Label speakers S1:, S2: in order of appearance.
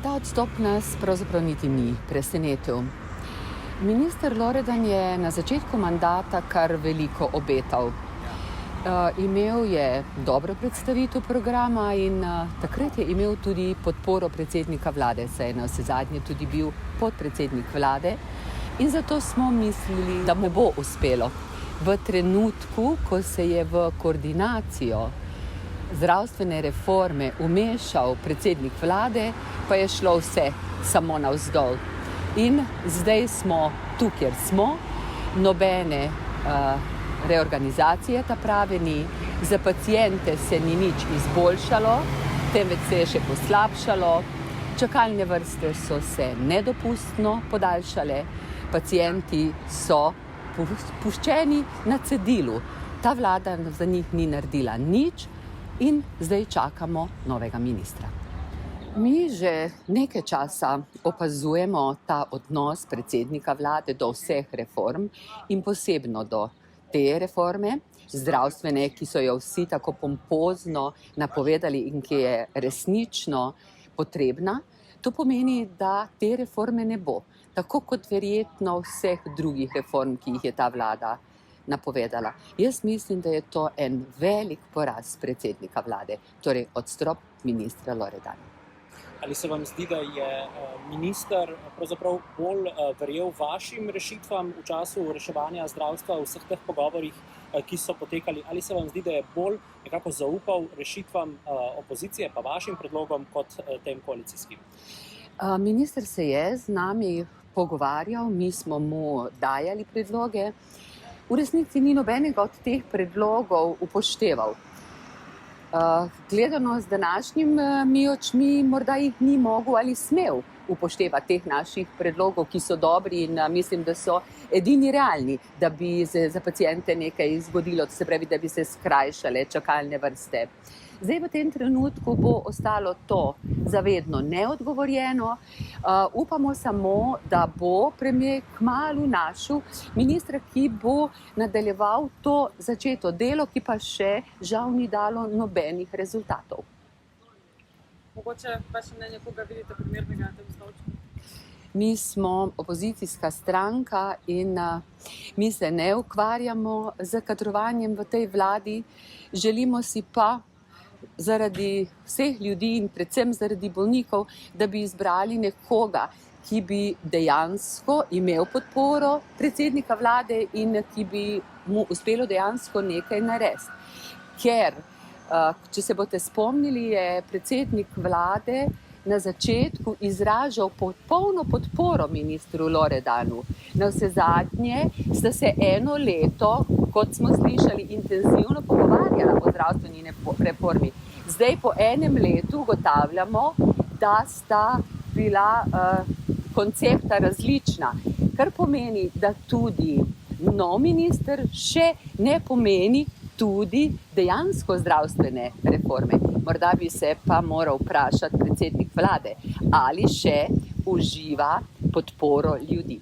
S1: Ta odstop nas pravzaprav niti ni presenetil. Minister Loredan je na začetku mandata kar veliko obetal. Imel je dobro predstavitev programa in takrat je imel tudi podporo predsednika vlade, saj je navsezadnje tudi bil podpredsednik vlade, in zato smo mislili, da mu bo uspelo. V trenutku, ko se je v koordinacijo zdravstvene reforme vmešal predsednik vlade, pa je šlo vse samo navzdol. In zdaj smo tu, kjer smo, nobene reorganizacije ta prave ni, za paciente se ni nič izboljšalo, temveč se je še poslabšalo, čakalne vrste so se nedopustno podaljšale, pacienti so puščeni na cedilu. Ta vlada za njih ni naredila nič in zdaj čakamo novega ministra. Mi že nekaj časa opazujemo ta odnos predsednika vlade do vseh reform in posebno do te reforme, zdravstvene, ki so jo vsi tako pompozno napovedali in ki je resnično potrebna. To pomeni, da te reforme ne bo, tako kot verjetno vseh drugih reform, ki jih je ta vlada napovedala. Jaz mislim, da je to en velik poraz predsednika vlade, torej odstop ministra Loredana.
S2: Ali se vam zdi, da je minister pravzaprav bolj verjel vašim rešitvam v času reševanja zdravstva v vseh teh pogovorih, ki so potekali? Ali se vam zdi, da je bolj nekako zaupal rešitvam opozicije, pa vašim predlogom, kot tem koalicijskim?
S1: Minister se je z nami pogovarjal, mi smo mu dajali predloge. V resnici ni nobenega od teh predlogov upošteval. Gledano z današnjimi očmi, morda jih ni mogel ali smel upoštevati teh naših predlogov, ki so dobri in mislim, da so edini realni, da bi se za paciente nekaj zgodilo, se pravi, da bi se skrajšale čakalne vrste. Zdaj v tem trenutku bo ostalo to zavedno neodgovorjeno. Upamo samo, da bo premier kmalu našel ministra, ki bo nadaljeval to začeto delo, ki pa še žal ni dalo nobenih rezultatov.
S3: Mogoče vaše mnenje, koga vidite primernega na tem stolčku?
S1: Mi smo opozicijska stranka in mi se ne ukvarjamo z kadrovanjem v tej vladi. Želimo si pa zaradi vseh ljudi in predvsem zaradi bolnikov, da bi izbrali nekoga, ki bi dejansko imel podporo predsednika vlade in ki bi mu uspelo dejansko nekaj narediti. Ker, če se boste spomnili, je predsednik vlade na začetku izražal popolno podporo ministru Loredanu. Navsezadnje sta se eno leto, kot smo slišali, intenzivno pogovarjala o zdravstveni reformi. Zdaj po enem letu ugotavljamo, da sta bila koncepta različna, kar pomeni, da tudi nov minister še ne pomeni tudi dejansko zdravstvene reforme. Morda bi se pa moral vprašati predsednik vlade, ali še uživa podporo ljudi.